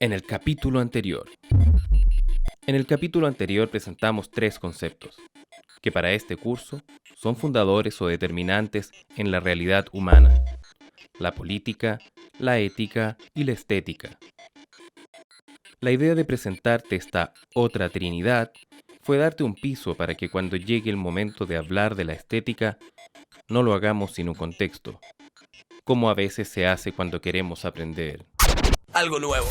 En el capítulo anterior. En el capítulo anterior presentamos 3 conceptos, que para este curso son fundadores o determinantes en la realidad humana: la política, la ética y la estética. La idea de presentarte esta otra trinidad fue darte un piso para que cuando llegue el momento de hablar de la estética, no lo hagamos sin un contexto, como a veces se hace cuando queremos aprender algo nuevo.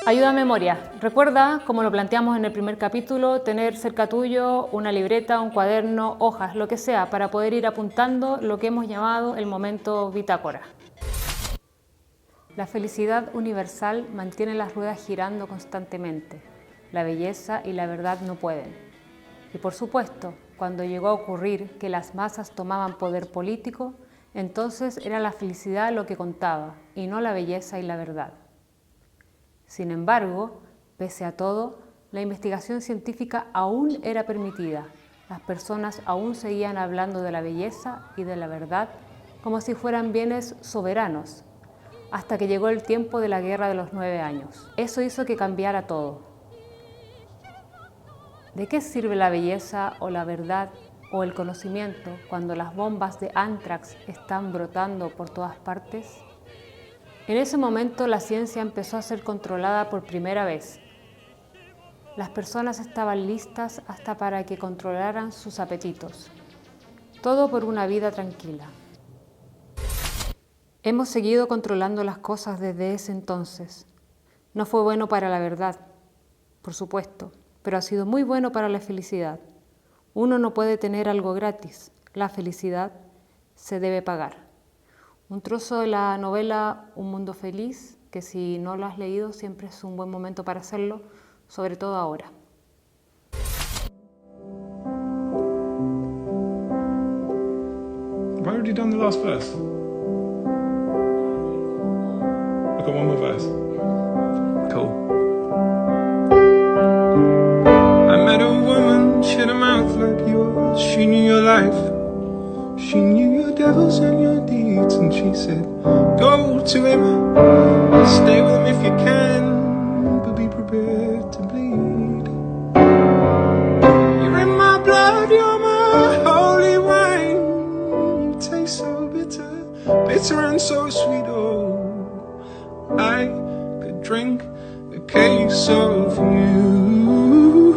Ayuda a memoria. Recuerda, como lo planteamos en el primer capítulo, tener cerca tuyo una libreta, un cuaderno, hojas, lo que sea, para poder ir apuntando lo que hemos llamado el momento bitácora. La felicidad universal mantiene las ruedas girando constantemente. La belleza y la verdad no pueden. Y por supuesto, cuando llegó a ocurrir que las masas tomaban poder político, entonces era la felicidad lo que contaba, y no la belleza y la verdad. Sin embargo, pese a todo, la investigación científica aún era permitida. Las personas aún seguían hablando de la belleza y de la verdad como si fueran bienes soberanos, hasta que llegó el tiempo de la Guerra de los 9 años. Eso hizo que cambiara todo. ¿De qué sirve la belleza o la verdad o el conocimiento cuando las bombas de Anthrax están brotando por todas partes? En ese momento la ciencia empezó a ser controlada por primera vez. Las personas estaban listas hasta para que controlaran sus apetitos. Todo por una vida tranquila. Hemos seguido controlando las cosas desde ese entonces. No fue bueno para la verdad, por supuesto, pero ha sido muy bueno para la felicidad. Uno no puede tener algo gratis. La felicidad se debe pagar. Un trozo de la novela Un mundo feliz, que si no lo has leído siempre es un buen momento para hacerlo, sobre todo ahora. Have I already done the last verse? I've got one more verse. Cool. I met a woman, she had a mouth like yours. She knew your life. She knew your devils and your deeds. And she said, go to him, stay with him if you can, but be prepared to bleed. You're in my blood, you're my holy wine. You taste so bitter, bitter and so sweet. Oh, I could drink a case of you,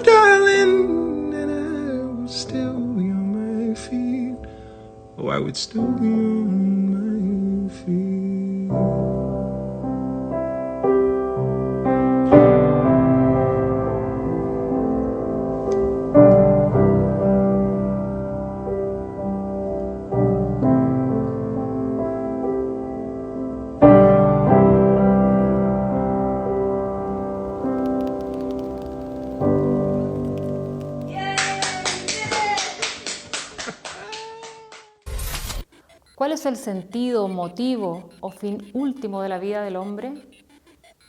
darling, and I would still be on my feet. Oh, I would still be on my feet. ¿Cuál es el sentido, motivo o fin último de la vida del hombre?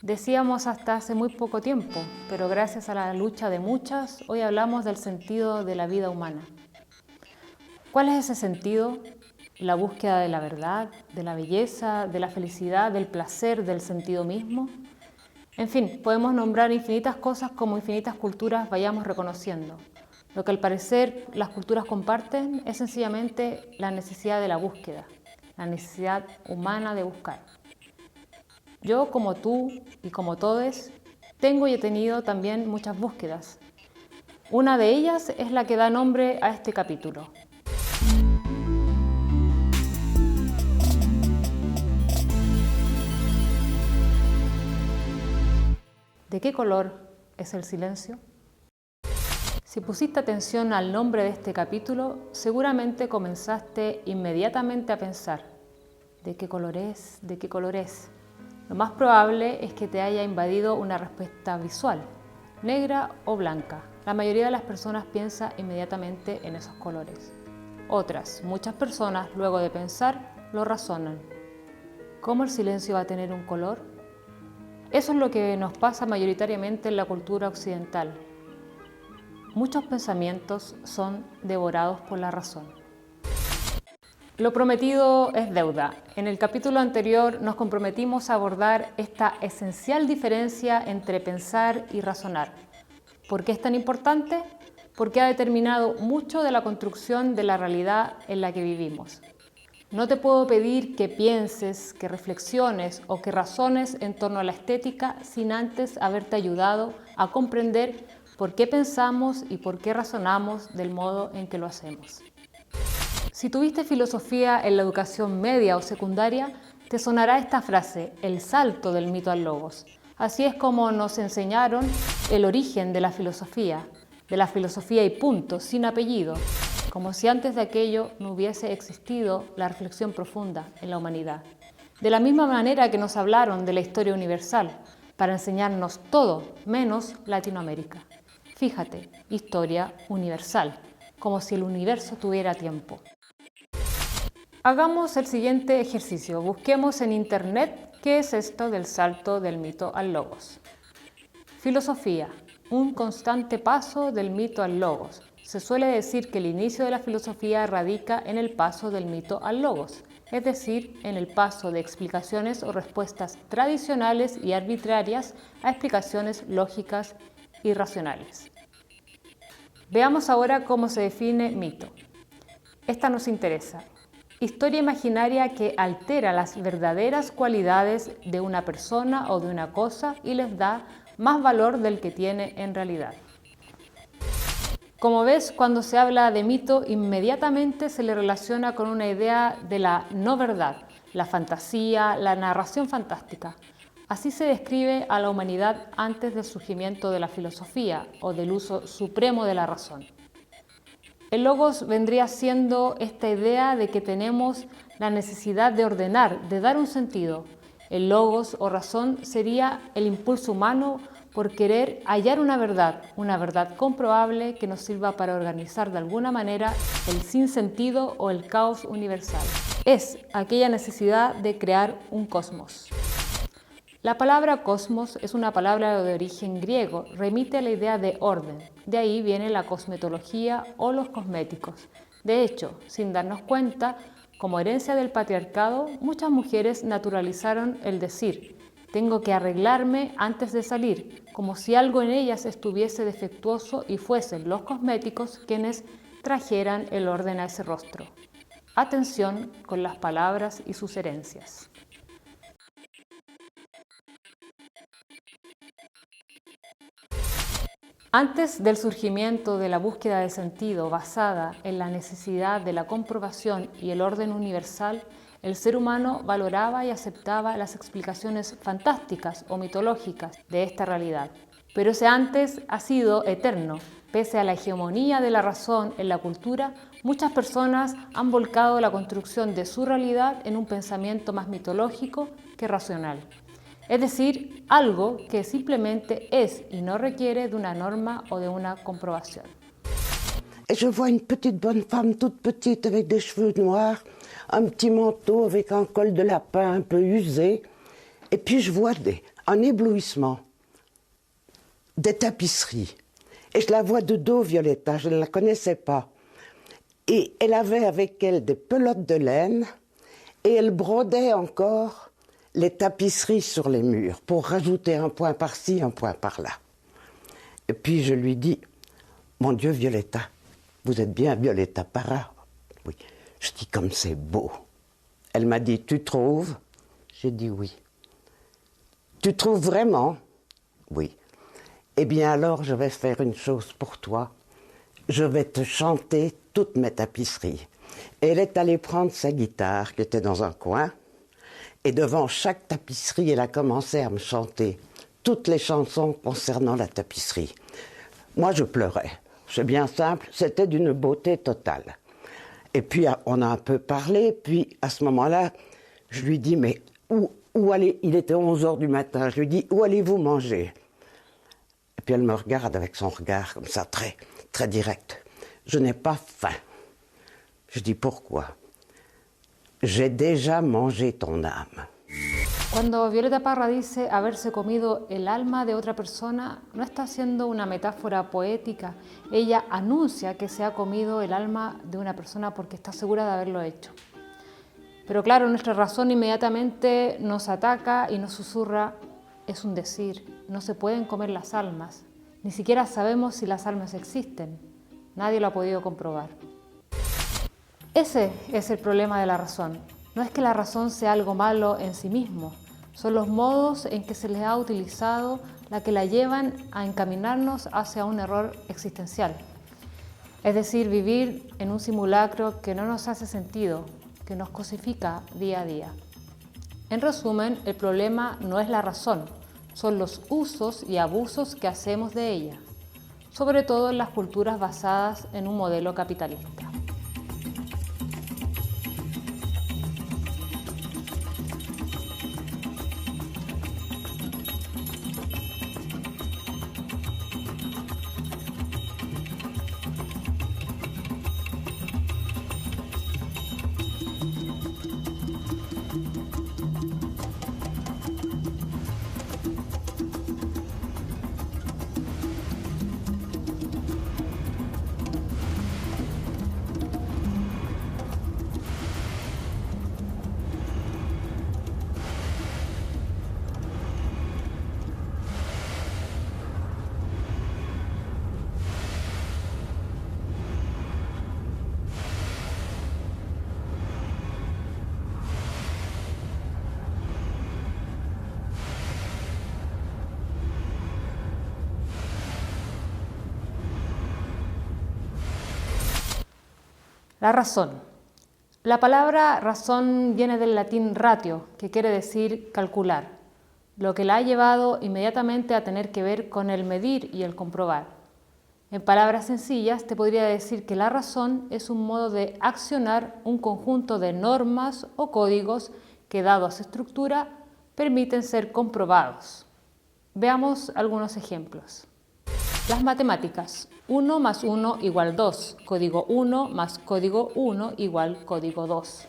Decíamos hasta hace muy poco tiempo, pero gracias a la lucha de muchas, hoy hablamos del sentido de la vida humana. ¿Cuál es ese sentido? La búsqueda de la verdad, de la belleza, de la felicidad, del placer, del sentido mismo. En fin, podemos nombrar infinitas cosas como infinitas culturas vayamos reconociendo. Lo que al parecer las culturas comparten es sencillamente la necesidad de la búsqueda, la necesidad humana de buscar. Yo, como tú y como todos, tengo y he tenido también muchas búsquedas. Una de ellas es la que da nombre a este capítulo. ¿De qué color es el silencio? Si pusiste atención al nombre de este capítulo, seguramente comenzaste inmediatamente a pensar, ¿de qué color es? ¿De qué color es? Lo más probable es que te haya invadido una respuesta visual, negra o blanca. La mayoría de las personas piensa inmediatamente en esos colores. Otras, muchas personas, luego de pensar, lo razonan. ¿Cómo el silencio va a tener un color? Eso es lo que nos pasa mayoritariamente en la cultura occidental. Muchos pensamientos son devorados por la razón. Lo prometido es deuda. En el capítulo anterior nos comprometimos a abordar esta esencial diferencia entre pensar y razonar. ¿Por qué es tan importante? Porque ha determinado mucho de la construcción de la realidad en la que vivimos. No te puedo pedir que pienses, que reflexiones o que razones en torno a la estética sin antes haberte ayudado a comprender por qué pensamos y por qué razonamos del modo en que lo hacemos. Si tuviste filosofía en la educación media o secundaria, te sonará esta frase, el salto del mito al logos. Así es como nos enseñaron el origen de la filosofía y punto, sin apellido, como si antes de aquello no hubiese existido la reflexión profunda en la humanidad. De la misma manera que nos hablaron de la historia universal, para enseñarnos todo menos Latinoamérica. Fíjate, historia universal, como si el universo tuviera tiempo. Hagamos el siguiente ejercicio. Busquemos en internet qué es esto del salto del mito al logos. Filosofía, un constante paso del mito al logos. Se suele decir que el inicio de la filosofía radica en el paso del mito al logos, es decir, en el paso de explicaciones o respuestas tradicionales y arbitrarias a explicaciones lógicas y racionales. Veamos ahora cómo se define mito. Esta nos interesa. Historia imaginaria que altera las verdaderas cualidades de una persona o de una cosa y les da más valor del que tiene en realidad. Como ves, cuando se habla de mito, inmediatamente se le relaciona con una idea de la no verdad, la fantasía, la narración fantástica. Así se describe a la humanidad antes del surgimiento de la filosofía o del uso supremo de la razón. El logos vendría siendo esta idea de que tenemos la necesidad de ordenar, de dar un sentido. El logos o razón sería el impulso humano por querer hallar una verdad comprobable que nos sirva para organizar de alguna manera el sinsentido o el caos universal. Es aquella necesidad de crear un cosmos. La palabra cosmos es una palabra de origen griego, remite a la idea de orden. De ahí viene la cosmetología o los cosméticos. De hecho, sin darnos cuenta, como herencia del patriarcado, muchas mujeres naturalizaron el decir «tengo que arreglarme antes de salir», como si algo en ellas estuviese defectuoso y fuesen los cosméticos quienes trajeran el orden a ese rostro. Atención con las palabras y sus herencias. Antes del surgimiento de la búsqueda de sentido basada en la necesidad de la comprobación y el orden universal, el ser humano valoraba y aceptaba las explicaciones fantásticas o mitológicas de esta realidad. Pero ese antes ha sido eterno. Pese a la hegemonía de la razón en la cultura, muchas personas han volcado la construcción de su realidad en un pensamiento más mitológico que racional. Es decir, algo que simplemente es y no requiere de una norma o de una comprobación. Et je vois une petite bonne femme toute petite avec des cheveux noirs, un petit manteau avec un col de lapin un peu usé, et puis je vois un éblouissement, des tapisseries. Et je la vois de dos, Violetta, je ne la connaissais pas. Et elle avait avec elle des pelotes de laine, et elle brodait encore les tapisseries sur les murs pour rajouter un point par-ci, un point par-là. Et puis je lui dis, mon Dieu, Violetta, vous êtes bien Violetta Parra? Oui. Je dis, comme c'est beau. Elle m'a dit, tu trouves? J'ai dit oui. Tu trouves vraiment? Oui. Eh bien alors, je vais faire une chose pour toi. Je vais te chanter toutes mes tapisseries. Et elle est allée prendre sa guitare qui était dans un coin. Et devant chaque tapisserie, elle a commencé à me chanter toutes les chansons concernant la tapisserie. Moi, je pleurais. C'est bien simple, c'était d'une beauté totale. Et puis, on a un peu parlé, puis à ce moment-là, je lui dis, mais où allez... Il était 11h du matin, je lui dis, où allez-vous manger? Et puis elle me regarde avec son regard comme ça, très, très direct. Je n'ai pas faim. Je dis pourquoi? J'ai déjà mangé ton âme. Cuando Violeta Parra dice haberse comido el alma de otra persona, no está haciendo una metáfora poética. Ella anuncia que se ha comido el alma de una persona porque está segura de haberlo hecho. Pero claro, nuestra razón inmediatamente nos ataca y nos susurra, es un decir, no se pueden comer las almas. Ni siquiera sabemos si las almas existen. Nadie lo ha podido comprobar. Ese es el problema de la razón. No es que la razón sea algo malo en sí mismo, son los modos en que se les ha utilizado la que la llevan a encaminarnos hacia un error existencial. Es decir, vivir en un simulacro que no nos hace sentido, que nos cosifica día a día. En resumen, el problema no es la razón, son los usos y abusos que hacemos de ella, sobre todo en las culturas basadas en un modelo capitalista. La razón. La palabra razón viene del latín ratio, que quiere decir calcular, lo que la ha llevado inmediatamente a tener que ver con el medir y el comprobar. En palabras sencillas, te podría decir que la razón es un modo de accionar un conjunto de normas o códigos que, dado a su estructura, permiten ser comprobados. Veamos algunos ejemplos. Las matemáticas. 1 más 1 igual 2. Código 1 más código 1 igual código 2.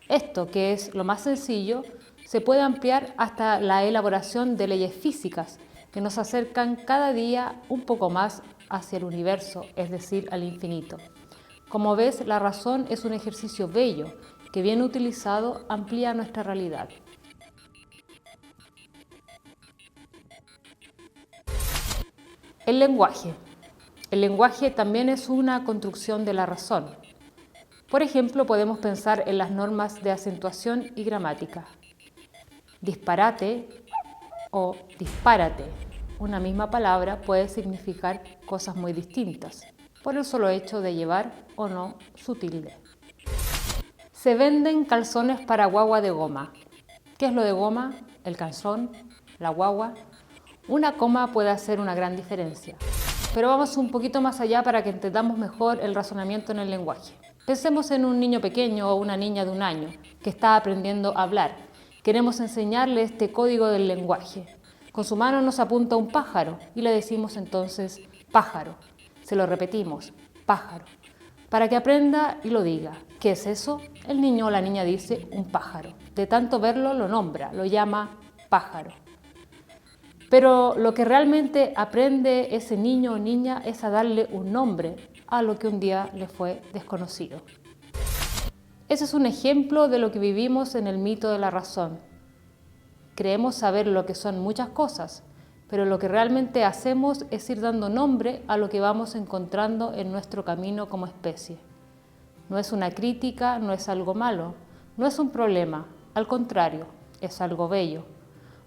Esto, que es lo más sencillo, se puede ampliar hasta la elaboración de leyes físicas que nos acercan cada día un poco más hacia el universo, es decir, al infinito. Como ves, la razón es un ejercicio bello que, bien utilizado, amplía nuestra realidad. El lenguaje. El lenguaje también es una construcción de la razón. Por ejemplo, podemos pensar en las normas de acentuación y gramática. Disparate o dispárate. Una misma palabra puede significar cosas muy distintas, por el solo hecho de llevar o no su tilde. Se venden calzones para guagua de goma. ¿Qué es lo de goma? El calzón, la guagua. Una coma puede hacer una gran diferencia. Pero vamos un poquito más allá para que entendamos mejor el razonamiento en el lenguaje. Pensemos en un niño pequeño o una niña de 1 año que está aprendiendo a hablar. Queremos enseñarle este código del lenguaje. Con su mano nos apunta un pájaro y le decimos entonces pájaro. Se lo repetimos, pájaro, para que aprenda y lo diga. ¿Qué es eso? El niño o la niña dice un pájaro. De tanto verlo lo nombra, lo llama pájaro. Pero lo que realmente aprende ese niño o niña es a darle un nombre a lo que un día le fue desconocido. Ese es un ejemplo de lo que vivimos en el mito de la razón. Creemos saber lo que son muchas cosas, pero lo que realmente hacemos es ir dando nombre a lo que vamos encontrando en nuestro camino como especie. No es una crítica, no es algo malo, no es un problema, al contrario, es algo bello.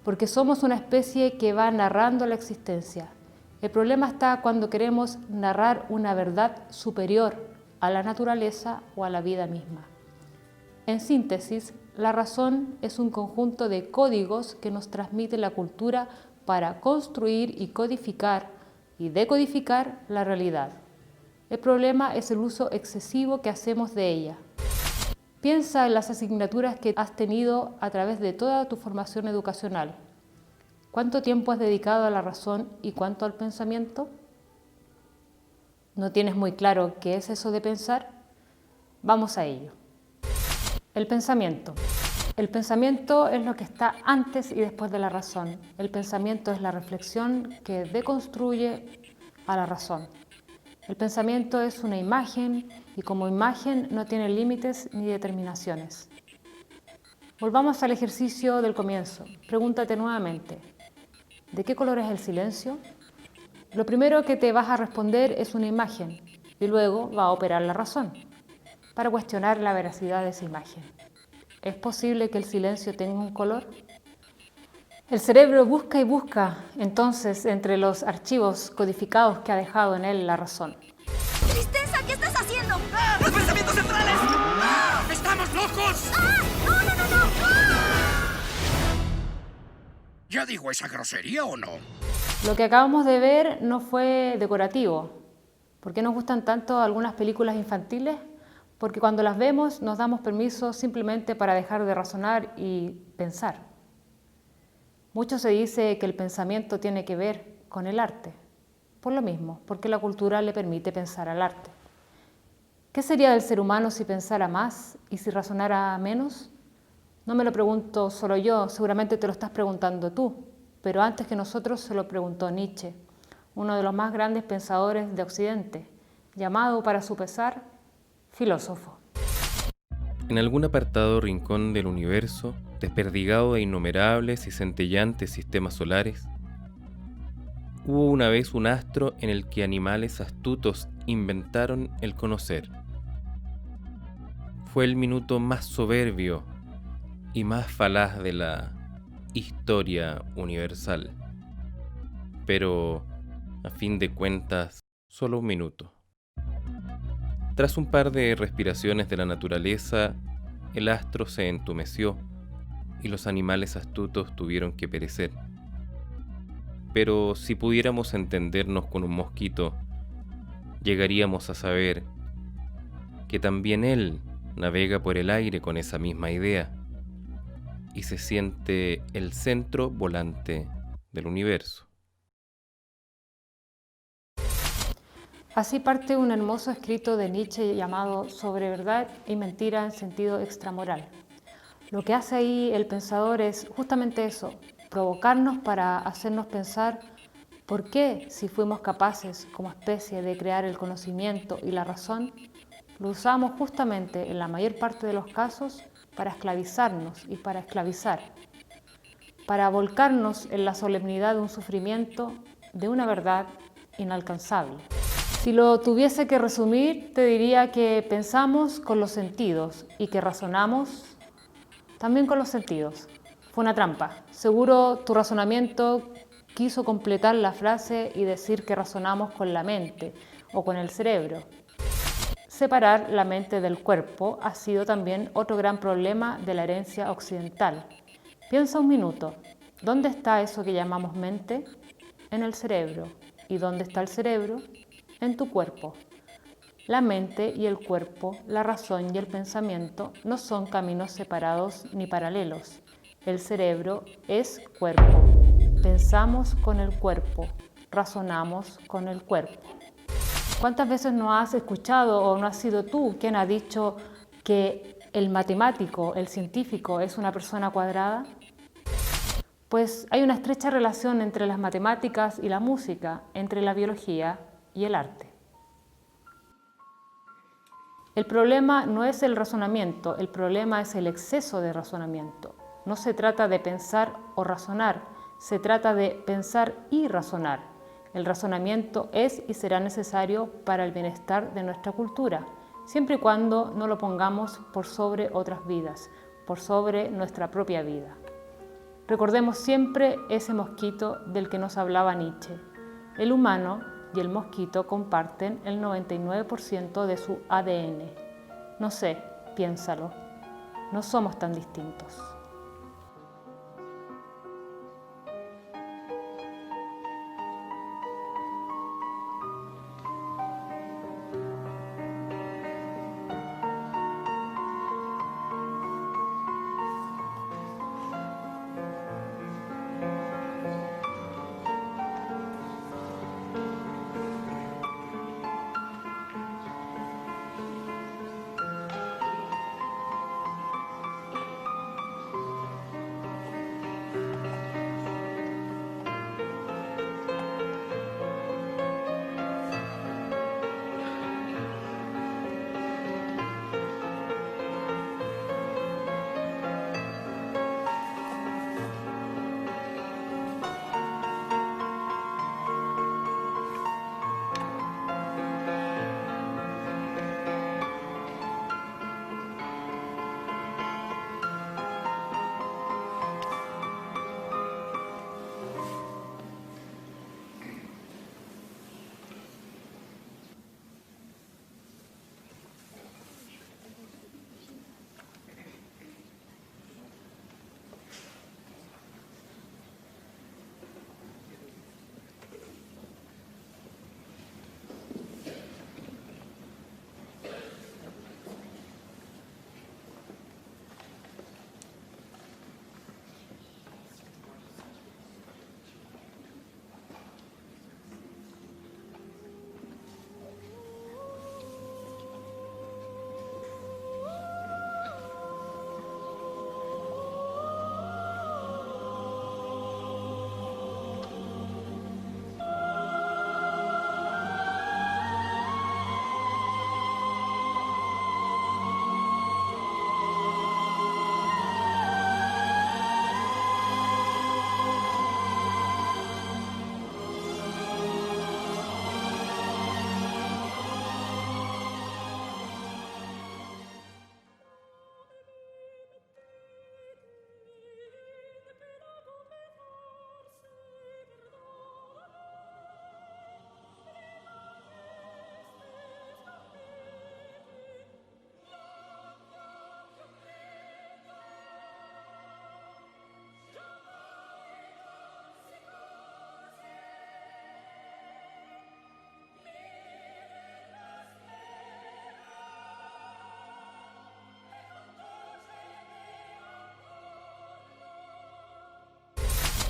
Porque somos una especie que va narrando la existencia. El problema está cuando queremos narrar una verdad superior a la naturaleza o a la vida misma. En síntesis, la razón es un conjunto de códigos que nos transmite la cultura para construir y codificar y decodificar la realidad. El problema es el uso excesivo que hacemos de ella. Piensa en las asignaturas que has tenido a través de toda tu formación educacional. ¿Cuánto tiempo has dedicado a la razón y cuánto al pensamiento? ¿No tienes muy claro qué es eso de pensar? Vamos a ello. El pensamiento. El pensamiento es lo que está antes y después de la razón. El pensamiento es la reflexión que deconstruye a la razón. El pensamiento es una imagen y como imagen no tiene límites ni determinaciones. Volvamos al ejercicio del comienzo. Pregúntate nuevamente, ¿de qué color es el silencio? Lo primero que te vas a responder es una imagen y luego va a operar la razón para cuestionar la veracidad de esa imagen. ¿Es posible que el silencio tenga un color? El cerebro busca y busca entonces entre los archivos codificados que ha dejado en él la razón. ¡Tristeza! ¿Qué estás haciendo? ¡Ah! ¡Los pensamientos centrales! ¡Ah! ¡Estamos locos! ¡Ah! ¡No, no, no, no! ¡Ah! ¿Ya digo esa grosería o no? Lo que acabamos de ver no fue decorativo. ¿Por qué nos gustan tanto algunas películas infantiles? Porque cuando las vemos nos damos permiso simplemente para dejar de razonar y pensar. Mucho se dice que el pensamiento tiene que ver con el arte. Por lo mismo, porque la cultura le permite pensar al arte. ¿Qué sería del ser humano si pensara más y si razonara menos? No me lo pregunto solo yo, seguramente te lo estás preguntando tú, pero antes que nosotros se lo preguntó Nietzsche, uno de los más grandes pensadores de Occidente, llamado para su pesar filósofo. En algún apartado rincón del universo, desperdigado de innumerables y centellantes sistemas solares, hubo una vez un astro en el que animales astutos inventaron el conocer. Fue el minuto más soberbio y más falaz de la historia universal. Pero, a fin de cuentas, solo un minuto. Tras un par de respiraciones de la naturaleza, el astro se entumeció y los animales astutos tuvieron que perecer. Pero si pudiéramos entendernos con un mosquito, llegaríamos a saber que también él navega por el aire con esa misma idea y se siente el centro volante del universo. Así parte un hermoso escrito de Nietzsche llamado Sobre verdad y mentira en sentido extramoral. Lo que hace ahí el pensador es justamente eso, provocarnos para hacernos pensar por qué, si fuimos capaces como especie de crear el conocimiento y la razón, lo usamos justamente en la mayor parte de los casos para esclavizarnos y para esclavizar, para volcarnos en la solemnidad de un sufrimiento, de una verdad inalcanzable. Si lo tuviese que resumir, te diría que pensamos con los sentidos y que razonamos también con los sentidos. Fue una trampa. Seguro tu razonamiento quiso completar la frase y decir que razonamos con la mente o con el cerebro. Separar la mente del cuerpo ha sido también otro gran problema de la herencia occidental. Piensa un minuto, ¿dónde está eso que llamamos mente? En el cerebro. ¿Y dónde está el cerebro? En tu cuerpo. La mente y el cuerpo, la razón y el pensamiento no son caminos separados ni paralelos. El cerebro es cuerpo. Pensamos con el cuerpo, razonamos con el cuerpo. ¿Cuántas veces no has escuchado o no has sido tú quien ha dicho que el matemático, el científico, es una persona cuadrada? Pues hay una estrecha relación entre las matemáticas y la música, entre la biología y el arte. El problema no es el razonamiento, el problema es el exceso de razonamiento. No se trata de pensar o razonar, se trata de pensar y razonar. El razonamiento es y será necesario para el bienestar de nuestra cultura, siempre y cuando no lo pongamos por sobre otras vidas, por sobre nuestra propia vida. Recordemos siempre ese mosquito del que nos hablaba Nietzsche. El humano y el mosquito comparten el 99% de su ADN. No sé, piénsalo, no somos tan distintos.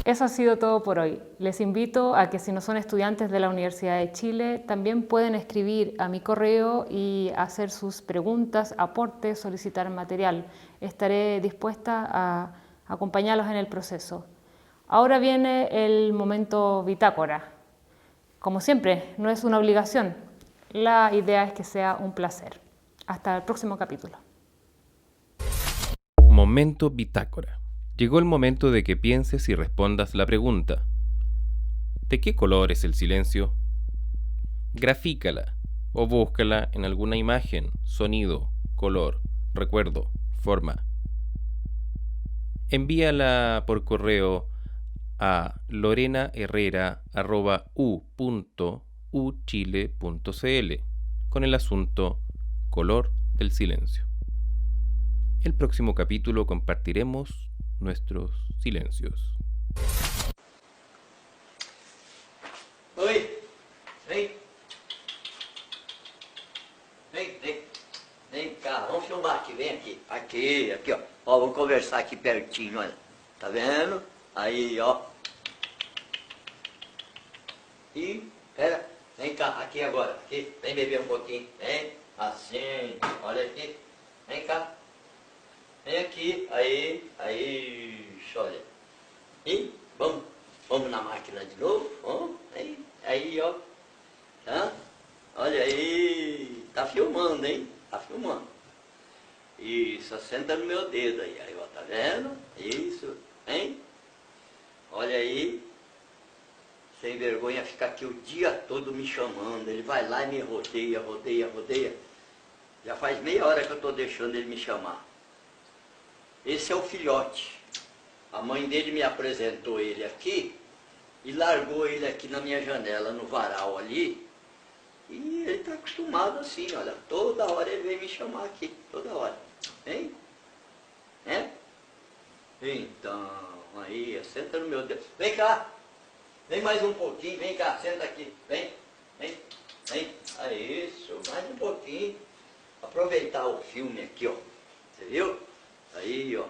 Eso ha sido todo por hoy. Les invito a que si no son estudiantes de la Universidad de Chile, también pueden escribir a mi correo y hacer sus preguntas, aportes, solicitar material. Estaré dispuesta a acompañarlos en el proceso. Ahora viene el momento bitácora. Como siempre, no es una obligación. La idea es que sea un placer. Hasta el próximo capítulo. Momento bitácora. Llegó el momento de que pienses y respondas la pregunta. ¿De qué color es el silencio? Grafícala o búscala en alguna imagen, sonido, color, recuerdo, forma. Envíala por correo a lorenaherrera@u.uchile.cl con el asunto color del silencio. El próximo capítulo compartiremos nuestros silencios. Oi, vem. Vem cá, vamos filmar aqui, vem aqui. Aqui, ó. Ó, vamos conversar aqui pertinho, olha. Tá vendo? Aí, ó. E, pera, vem cá, aqui agora. Aqui, vem beber um pouquinho. Vem, assim, olha aqui. Vem cá. Vem aqui, aí, olha. E vamos na máquina de novo, vamos, aí, ó. Tá? Olha aí, tá filmando, hein? Tá filmando. Isso, senta no meu dedo aí, ó, tá vendo? Isso, hein? Olha aí. Sem vergonha, fica aqui o dia todo me chamando. Ele vai lá e me rodeia. Já faz meia hora que eu tô deixando ele me chamar. Esse é o filhote. A mãe dele me apresentou ele aqui e largou ele aqui na minha janela, no varal ali. E ele está acostumado assim, olha. Toda hora ele vem me chamar aqui, toda hora. Hein? É? Então, aí, senta no meu dedo. Vem cá. Vem mais um pouquinho, vem cá, senta aqui. Vem. Aí, isso, mais um pouquinho. Aproveitar o filme aqui, ó. Você viu? Aí, ó.